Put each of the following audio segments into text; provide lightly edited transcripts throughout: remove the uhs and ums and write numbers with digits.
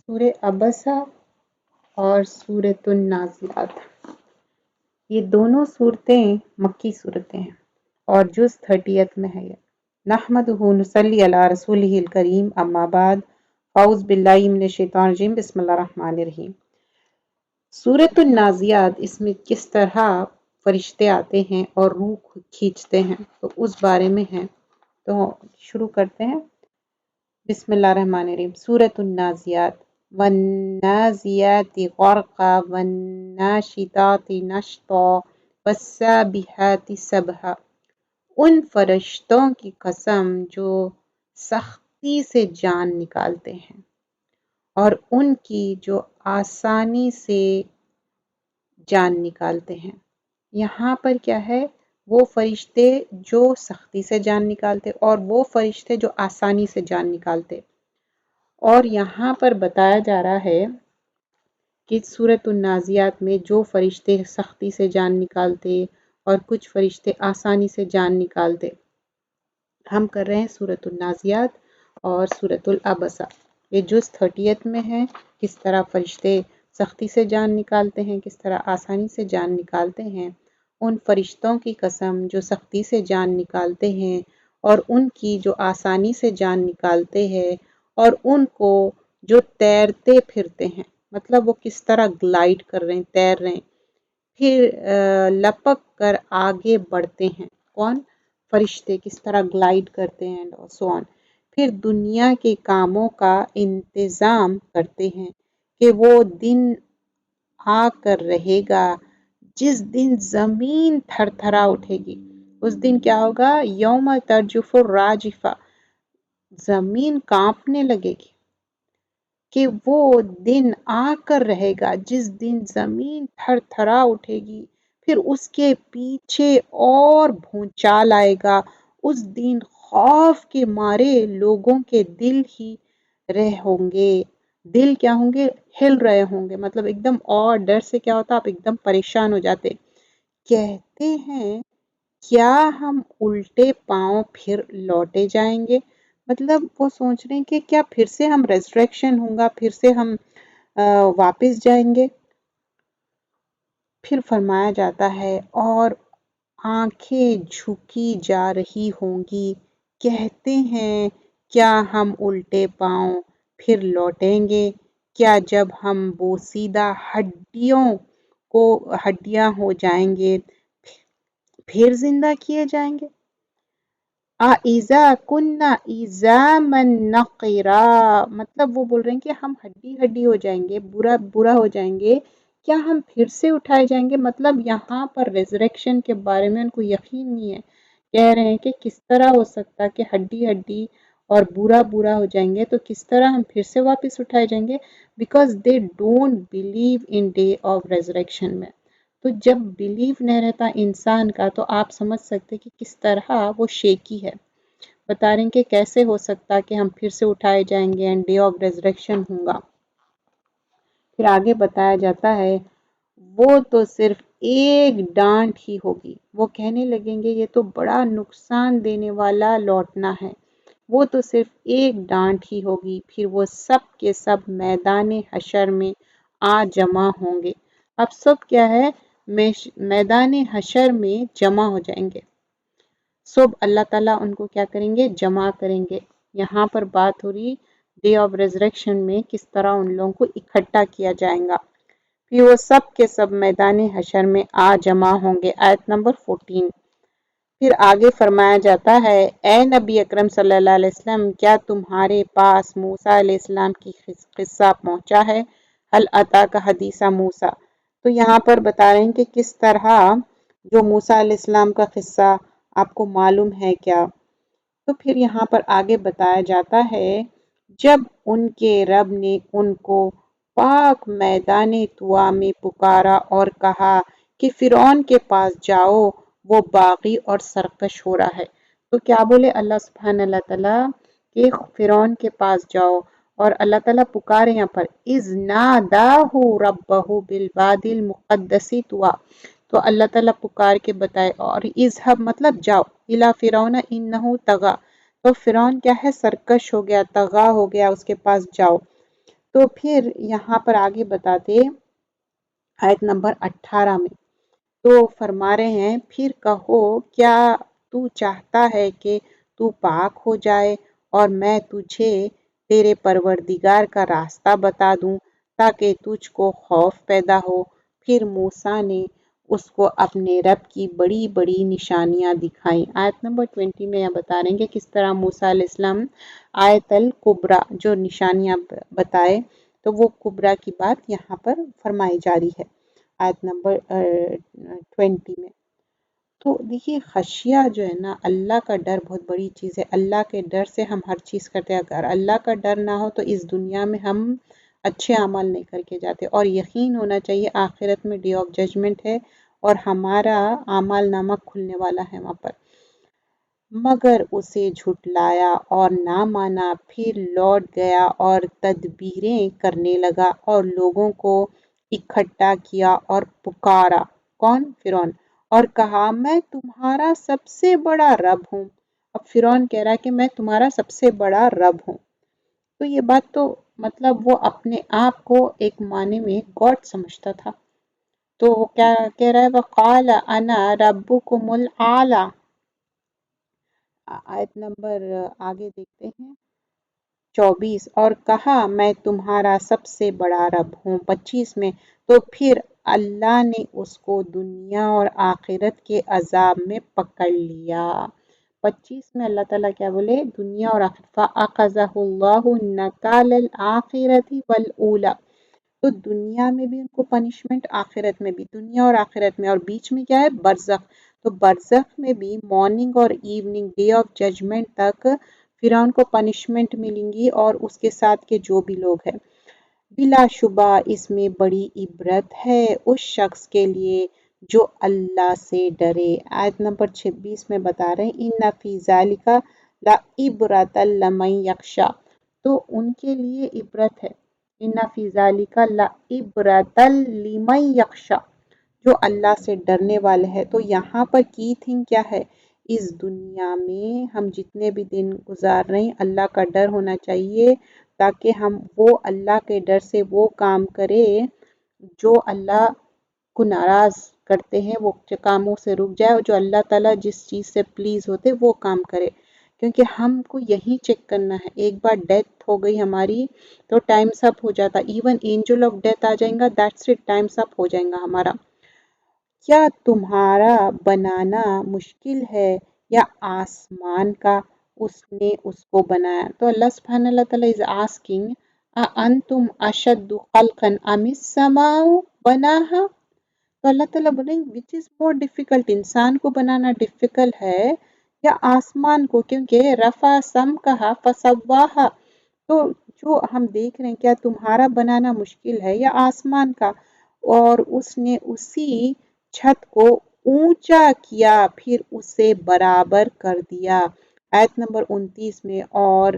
سورہ عبسہ اور سورۃ النازعات، یہ دونوں صورتیں مکی صورتیں ہیں اور جز 30 میں ہے۔ یہ نحمدہ نصلی علی رسولہ الکریم، اما بعد، اعوذ باللہ من الشیطان الرجیم، بسم اللہ الرحمن الرحیم۔ سورۃ النازعات، اس میں کس طرح فرشتے آتے ہیں اور روح کھینچتے ہیں تو اس بارے میں ہے۔ تو شروع کرتے ہیں، بسم اللہ الرحمن الرحیم۔ سورۃ النازعات، والنازعات غرقا والناشطات نشطا والسابحات سبحا۔ ان فرشتوں کی قسم جو سختی سے جان نکالتے ہیں اور ان کی جو آسانی سے جان نکالتے ہیں۔ یہاں پر کیا ہے؟ وہ فرشتے جو سختی سے جان نکالتے اور وہ فرشتے جو آسانی سے جان نکالتے۔ اور یہاں پر بتایا جا رہا ہے کہ سورۃ النازعات میں جو فرشتے سختی سے جان نکالتے اور کچھ فرشتے آسانی سے جان نکالتے۔ ہم کر رہے ہیں سورۃ النازعات اور سورۃ العبسہ، یہ جز 30 میں ہے۔ کس طرح فرشتے سختی سے جان نکالتے ہیں، کس طرح آسانی سے جان نکالتے ہیں۔ ان فرشتوں کی قسم جو سختی سے جان نکالتے ہیں اور ان کی جو آسانی سے جان نکالتے ہیں، اور ان کو جو تیرتے پھرتے ہیں، مطلب وہ کس طرح گلائڈ کر رہے ہیں، تیر رہے ہیں، پھر لپک کر آگے بڑھتے ہیں۔ کون؟ فرشتے کس طرح گلائڈ کرتے ہیں سو آن۔ پھر دنیا کے کاموں کا انتظام کرتے ہیں کہ وہ دن آ کر رہے گا جس دن زمین تھر تھرا اٹھے گی۔ اس دن کیا ہوگا؟ یوم ترجف الراجفہ، زمین کانپنے لگے گی۔ کہ وہ دن آ کر رہے گا جس دن زمین تھر تھرا اٹھے گی، پھر اس کے پیچھے اور بھونچال آئے گا۔ اس دن خوف کے مارے لوگوں کے دل ہی رہ ہوں گے، دل کیا ہوں گے؟ ہل رہے ہوں گے، مطلب ایک دم، اور ڈر سے کیا ہوتا؟ آپ ایک دم پریشان ہو جاتے۔ کہتے ہیں کیا ہم الٹے پاؤں پھر لوٹے جائیں گے؟ مطلب وہ سوچ رہے ہیں کہ کیا پھر سے ہم ریزریکشن ہوں گا، پھر سے ہم واپس جائیں گے۔ پھر فرمایا جاتا ہے اور آنکھیں جھکی جا رہی ہوں گی، کہتے ہیں کیا ہم الٹے پاؤں پھر لوٹیں گے؟ کیا جب ہم بوسیدہ ہڈیاں ہو جائیں گے پھر زندہ کیے جائیں گے؟ اِذَا كُنَّا عِظَامًا نَخِرَا، مطلب وہ بول رہے ہیں کہ ہم ہڈی ہو جائیں گے، برا ہو جائیں گے، کیا ہم پھر سے اٹھائے جائیں گے؟ مطلب یہاں پر ریزریکشن کے بارے میں ان کو یقین نہیں ہے۔ کہہ رہے ہیں کہ کس طرح ہو سکتا کہ ہڈی اور برا ہو جائیں گے تو کس طرح ہم پھر سے واپس اٹھائے جائیں گے؟ Because they don't believe in day of resurrection میں۔ تو جب بلیو نہیں رہتا انسان کا تو آپ سمجھ سکتے کہ کس طرح وہ شیکی ہے۔ بتا رہے ہیں کہ کیسے ہو سکتا کہ ہم پھر سے اٹھائے جائیں گے اینڈ ڈے آف ریزریکشن ہوں گا۔ پھر آگے بتایا جاتا ہے وہ تو صرف ایک ڈانٹ ہی ہوگی۔ وہ کہنے لگیں گے یہ تو بڑا نقصان دینے والا لوٹنا ہے۔ وہ تو صرف ایک ڈانٹ ہی ہوگی، پھر وہ سب کے سب میدان حشر میں آ جمع ہوں گے۔ اب سب کیا ہے؟ میدان حشر میں جمع ہو جائیں گے۔ سب اللہ تعالیٰ ان کو کیا کریں گے؟ جمع کریں گے۔ یہاں پر بات ہو رہی ڈے آف ریزریکشن میں کس طرح ان لوگوں کو اکٹھا کیا جائے گا۔ پھر وہ سب کے سب میدان حشر میں آ جمع ہوں گے۔ آیت نمبر 14۔ پھر آگے فرمایا جاتا ہے اے نبی اکرم صلی اللہ علیہ وسلم، کیا تمہارے پاس موسیٰ علیہ السلام کی قصہ پہنچا ہے؟ هل اتاک حدیث موسیٰ۔ تو یہاں پر بتا رہے ہیں کہ کس طرح جو موسیٰ علیہ السلام کا قصہ آپ کو معلوم ہے کیا؟ تو پھر یہاں پر آگے بتایا جاتا ہے جب ان کے رب نے ان کو پاک میدان طوا میں پکارا اور کہا کہ فرعون کے پاس جاؤ، وہ باغی اور سرکش ہو رہا ہے۔ تو کیا بولے اللہ سبحانہ تعالیٰ کہ فرعون کے پاس جاؤ، اور اللہ تعالیٰ پکارے یہاں پر اِذْ نَادَاهُ رَبَّهُ بِالْوَادِ الْمُقَدَّسِ طُوًى۔ تو اللہ تعالیٰ پکار کے بتائے اور اذهب مطلب جاؤ، اِلَى فِرْعَوْنَ إِنَّهُ طَغَى، تو فرعون کیا ہے؟ سرکش ہو گیا، طغا ہو گیا، اس کے پاس جاؤ۔ تو پھر یہاں پر آگے بتاتے آیت نمبر 18 میں، تو فرما رہے ہیں پھر کہو کیا تو چاہتا ہے کہ تو پاک ہو جائے اور میں تجھے تیرے پروردگار کا راستہ بتا دوں تاکہ تجھ کو خوف پیدا ہو۔ پھر موسیٰ نے اس کو اپنے رب کی بڑی بڑی نشانیاں دکھائیں۔ آیت نمبر 20 میں یہ بتا رہے ہیں کہ کس طرح موسیٰ علیہ السلام آیت الکبریٰ جو نشانیاں بتائے، تو وہ کبریٰ کی بات یہاں پر فرمائی جا رہی ہے آیت نمبر 20 میں۔ تو دیکھیے خشیہ جو ہے نا، اللہ کا ڈر بہت بڑی چیز ہے۔ اللہ کے ڈر سے ہم ہر چیز کرتے ہیں۔ اگر اللہ کا ڈر نہ ہو تو اس دنیا میں ہم اچھے عمل نہیں کر کے جاتے، اور یقین ہونا چاہیے آخرت میں ڈے آف ججمنٹ ہے اور ہمارا اعمال نامہ کھلنے والا ہے وہاں پر۔ مگر اسے جھٹلایا اور نہ مانا، پھر لوٹ گیا اور تدبیریں کرنے لگا اور لوگوں کو اکٹھا کیا اور پکارا، کون؟ فرعون، اور کہا میں تمہارا سب سے بڑا رب ہوں۔ اب فرعون کہہ رہا ہے کہ میں تمہارا سب سے بڑا رب ہوں، تو یہ بات تو مطلب وہ اپنے آپ کو ایک معنی میں گاڈ سمجھتا تھا۔ تو وہ کیا کہہ رہا ہے؟ وَقَالَ أَنَا رَبُّكُمُ الْأَعْلَىٰ۔ آیت نمبر آگے دیکھتے ہیں 24، اور کہا میں تمہارا سب سے بڑا رب ہوں۔ 25 میں، تو پھر اللہ نے اس کو دنیا اور آخرت کے عذاب میں پکڑ لیا۔ 25 میں اللہ تعالیٰ کیا بولے؟ دنیا اور آخرت، فَأَخَذَهُ اللَّهُ نَكَالَ الْآخِرَةِ وَالْأُولَىٰ۔ تو دنیا میں بھی ان کو پنشمنٹ، آخرت میں بھی، دنیا اور آخرت میں، اور بیچ میں کیا ہے؟ برزخ۔ تو برزخ میں بھی مارننگ اور ایوننگ، ڈے آف ججمنٹ تک فرعون کو پنشمنٹ ملیں گی اور اس کے ساتھ کے جو بھی لوگ ہیں۔ بلا شبہ اس میں بڑی عبرت ہے اس شخص کے لیے جو اللہ سے ڈرے۔ آیت نمبر 26 میں بتا رہے ہیں اِنَّ فِي ذَلِكَ لَعِبْرَةً لِمَن يَخْشَىٰ، تو ان کے لیے عبرت ہے۔ اِنَّ فِي ذَلِكَ لَعِبْرَةً لِمَن يَخْشَىٰ، جو اللہ سے ڈرنے والے ہیں۔ تو یہاں پر کی تھنگ کیا ہے؟ اس دنیا میں ہم جتنے بھی دن گزار رہے ہیں اللہ کا ڈر ہونا چاہیے، تاکہ ہم وہ اللہ کے ڈر سے وہ کام کریں جو اللہ کو ناراض کرتے ہیں، وہ کاموں سے رک جائے، اور جو اللہ تعالیٰ جس چیز سے پلیز ہوتے وہ کام کرے۔ کیونکہ ہم کو یہی چیک کرنا ہے، ایک بار ڈیتھ ہو گئی ہماری تو ٹائمز اپ ہو جاتا، ایون اینجل آف ڈیتھ آ جائیں گا، دیٹس اٹ، ٹائمز اپ ہو جائیں گا ہمارا۔ کیا تمہارا بنانا مشکل ہے یا آسمان کا؟ اس نے اس کو بنایا۔ تو اللہ سبحانہ اللہ تعالیٰ is asking أَأَنْتُمْ أَشَدُّ خَلْقًا أَمِ السَّمَاءُ بَنَاهَا۔ تو اللہ تعالیٰ بولیں which is more difficult، انسان کو بنانا ڈیفیکلٹ ہے یا آسمان کو؟ کیونکہ رفع سمکها فسواها، تو جو ہم دیکھ رہے ہیں کیا تمہارا بنانا مشکل ہے یا آسمان کا؟ اور اس نے اسی چھت کو اونچا کیا، پھر اسے برابر کر دیا۔ آیت نمبر 29 میں، اور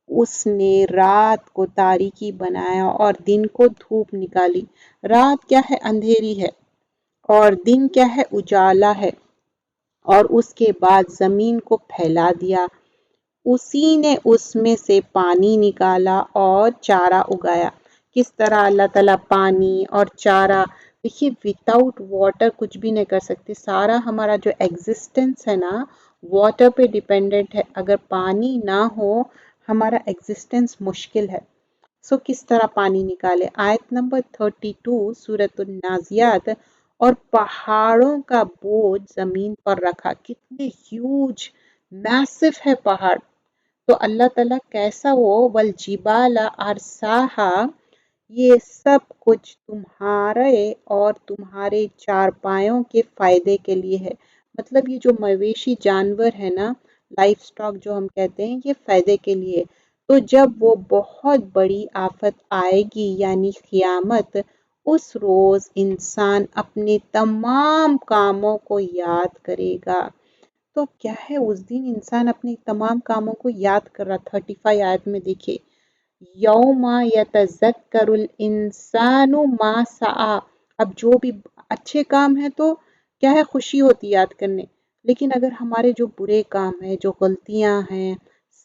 اس نے رات کو تاریکی بنایا اور دن کو دھوپ نکالی۔ رات کیا ہے؟ اندھیری ہے، اور دن کیا ہے؟ اجالا ہے۔ اور اس کے بعد زمین کو پھیلا دیا، اسی نے اس میں سے پانی نکالا اور چارہ اگایا۔ کس طرح اللہ تعالیٰ پانی اور چارہ، دیکھیے وداؤٹ واٹر کچھ بھی نہیں کر سکتے، سارا ہمارا جو ایگزسٹنس ہے نا واٹر پہ ڈیپینڈنٹ ہے، اگر پانی نہ ہو ہمارا ایگزسٹنس مشکل ہے۔ سو کس طرح پانی نکالے؟ آیت نمبر 32 سورۃ النازعات، اور پہاڑوں کا بوجھ زمین پر رکھا، کتنے ہیوج میسو ہے پہاڑ، تو اللہ تعالیٰ کیسا وہ والجبال ارساہا، یہ سب کچھ تمہارے اور تمہارے چارپایوں کے فائدے کے لیے ہے۔ مطلب یہ جو مویشی جانور ہے نا، لائف سٹاک جو ہم کہتے ہیں، یہ فائدے کے لیے۔ تو جب وہ بہت بڑی آفت آئے گی یعنی قیامت، اس روز انسان اپنے تمام کاموں کو یاد کرے گا۔ تو کیا ہے اس دن انسان اپنے تمام کاموں کو یاد کر رہا۔ 35 آیت میں دیکھیں یوم یتذکر الانسان ما سعی، اب جو بھی اچھے کام ہیں تو کیا ہے؟ خوشی ہوتی یاد کرنے، لیکن اگر ہمارے جو برے کام ہیں، جو غلطیاں ہیں،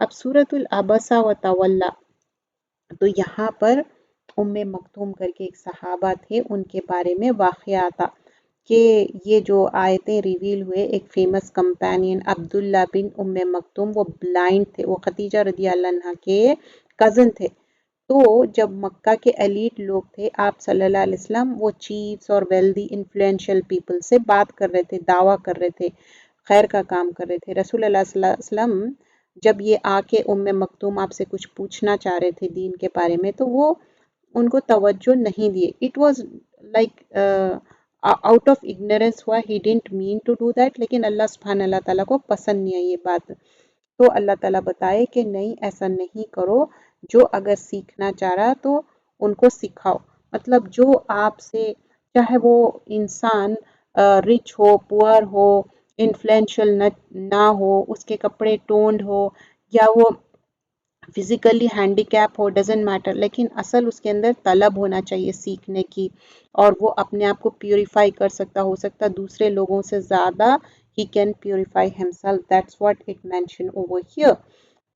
اب سورۃ العبسہ و تولّا، تو یہاں پر مکتوم کر کے ایک صحابہ تھے، ان کے بارے میں واقعہ آتا کہ یہ جو آیتیں ریویل ہوئے، ایک فیمس کمپینین عبداللہ بن مکتوم، وہ بلائنڈ تھے، وہ خدیجہ رضی اللہ عنہ کے کزن تھے۔ تو جب مکہ کے ایلیٹ لوگ تھے، آپ صلی اللہ علیہ وسلم وہ چیفز اور ویلدی انفلوئنشل پیپل سے بات کر رہے تھے، دعویٰ کر رہے تھے، خیر کا کام کر رہے تھے۔ رسول اللہ صلی اللہ علیہ وسلم جب یہ آ کے مکتوم آپ سے کچھ پوچھنا چاہ رہے تھے دین کے بارے میں، تو وہ ان کو توجہ نہیں دیے۔ It was like out of ignorance ہوا، he didn't mean to do that, لیکن اللہ سبحانہ اللہ تعالیٰ کو پسند نہیں ہے یہ بات۔ تو اللہ تعالیٰ بتائے کہ نہیں، ایسا نہیں کرو، جو اگر سیکھنا چاہ رہا تو ان کو سکھاؤ۔ مطلب جو آپ سے، چاہے وہ انسان رچ ہو، پور ہو، انفلوئنشل نہ ہو، اس کے کپڑے ٹونڈ ہو، یا وہ فزیکلی ہینڈی کیپ ہو، ڈزنٹ میٹر، لیکن اصل اس کے اندر طلب ہونا چاہیے سیکھنے کی، اور وہ اپنے آپ کو پیوریفائی کر سکتا، ہو سکتا دوسرے لوگوں سے زیادہ he can purify himself. That's what it mentioned over here.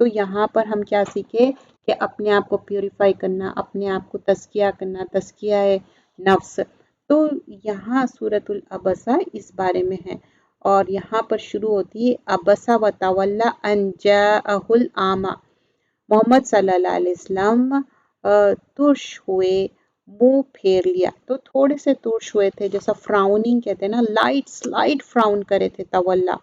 تو یہاں پر ہم کیا سیکھے کہ اپنے آپ کو پیوریفائی کرنا، اپنے آپ کو تزکیہ کرنا، تزکیہ نفس۔ تو یہاں سورۃ العبسہ اس بارے میں ہے، اور یہاں پر شروع ہوتی ہے عبسہ و تولی ان جاءہ الاعمی۔ محمد صلی اللہ علیہ وسلم ترش ہوئے، منہ پھیر لیا، تو تھوڑے سے ترش ہوئے تھے، جیسا فراؤننگ کہتے ہیں نا، لائٹ فراؤن کرے تھے، تولا،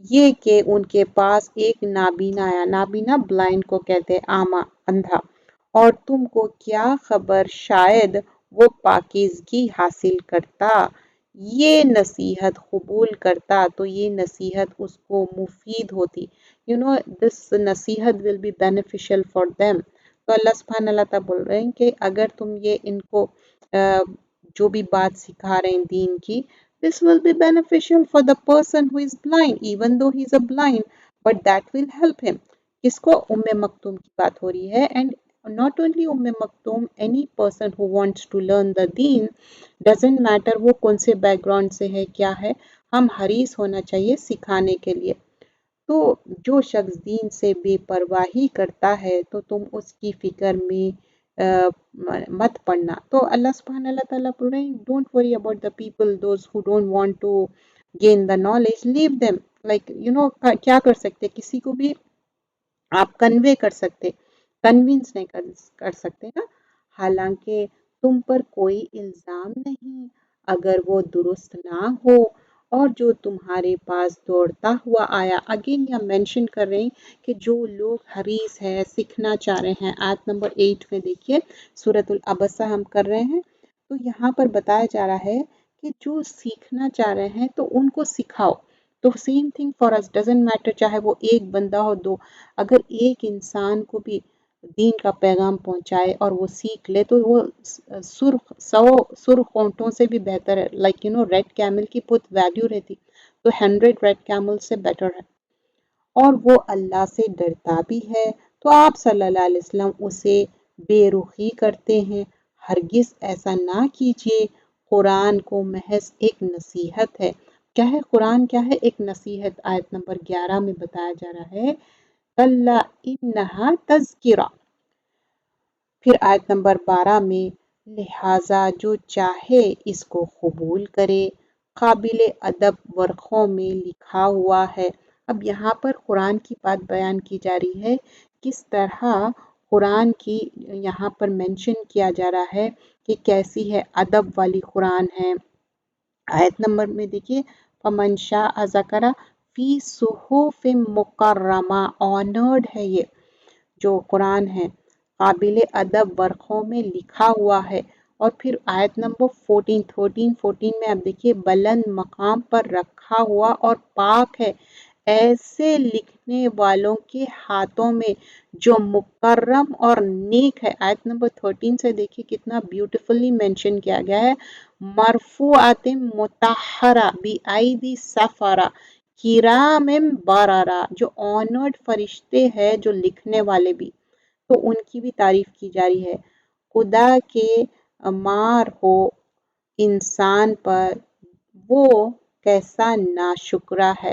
یہ کہ ان کے پاس ایک نابینا آیا۔ نابینا بلائنڈ کو کہتے ہیں، آما اندھا۔ اور تم کو کیا خبر، شاید وہ پاکیزگی حاصل کرتا، یہ نصیحت قبول کرتا، تو یہ نصیحت اس کو مفید ہوتی۔ this نصیحت will be beneficial for them۔ تو اللہ سبحانہ اللہ تعالیٰ بول رہے ہیں کہ اگر تم یہ ان کو جو بھی بات سکھا رہے ہیں دین کی، this will be beneficial for the person who is blind, even though he is a blind, but that will help him۔ کس کو؟ مکتوم کی بات ہو رہی ہے۔ and not only مکتوم، any person who wants to learn the deen، doesn't matter وہ کون سے back ground سے ہے، کیا ہے، ہم حریص ہونا چاہیے سکھانے کے لیے۔ تو جو شخص دین سے بے پرواہی کرتا ہے تو تم اس کی فکر میں مت پڑنا۔ تو اللہ سبحانہ اللہ تعالیٰ بول رہے ہیں don't worry about the people those who don't want to gain the knowledge, leave them. Like کیا کر سکتے، کسی کو بھی آپ کنوے کر سکتے، کنونس نہیں کر سکتے نا۔ حالانکہ تم پر کوئی الزام نہیں اگر وہ درست نہ ہو، اور جو تمہارے پاس دوڑتا ہوا آیا۔ اگین یہ مینشن کر رہے ہیں کہ جو لوگ حریص ہے، سیکھنا چاہ رہے ہیں، آیت نمبر 8 میں دیکھیے، سورۃ العبسہ ہم کر رہے ہیں، تو یہاں پر بتایا جا رہا ہے کہ جو سیکھنا چاہ رہے ہیں تو ان کو سکھاؤ۔ تو same thing for us, doesn't matter چاہے وہ ایک بندہ ہو، دو، اگر ایک انسان کو بھی دین کا پیغام پہنچائے اور وہ سیکھ لے تو وہ سرخ اونٹوں سے بھی بہتر ہے۔ لائک ریڈ کیمل کی بہت ویلیو رہتی، تو 100 ریڈ کیمل سے بیٹر ہے، اور وہ اللہ سے ڈرتا بھی ہے۔ تو آپ صلی اللہ علیہ وسلم اسے بے رخی کرتے ہیں، ہرگز ایسا نہ کیجیے۔ قرآن کو محض ایک نصیحت ہے۔ کیا ہے قرآن؟ کیا ہے؟ ایک نصیحت۔ آیت نمبر 11 میں بتایا جا رہا ہے کَلَّا إِنَّهَا تَذْکِرَۃٌ۔ پھر آیت نمبر 12 میں لہٰذا جو چاہے اس کو قبول کرے، قابل ادب ورقوں میں لکھا ہوا ہے۔ اب یہاں پر قرآن کی بات بیان کی جا رہی ہے، کس طرح قرآن کی یہاں پر مینشن کیا جا رہا ہے کہ کیسی ہے، ادب والی قرآن ہے۔ آیت نمبر میں دیکھیے فَمَنْ شَاءَ ذَكَرَ فِي صُحُفٍ مُّكَرَّمَةٍ، آنرڈ ہے یہ جو قرآن ہے، قابل ادب ورقوں میں لکھا ہوا ہے۔ اور پھر آیت نمبر 14 میں آپ دیکھیے بلند مقام پر رکھا ہوا اور پاک ہے ایسے لکھنے والوں کے ہاتھوں میں جو مکرم اور نیک ہے۔ آیت نمبر 13 سے دیکھیے کتنا بیوٹیفلی مینشن کیا گیا ہے، مرفوعات مطہرہ بِأَیْدِی سفرہ کرام بررہ، جو آنرڈ فرشتے ہیں، جو لکھنے والے بھی، تو ان کی بھی تعریف کی جا رہی ہے۔ خدا کے مار ہو انسان پر، وہ کیسا ناشکرا ہے۔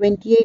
28,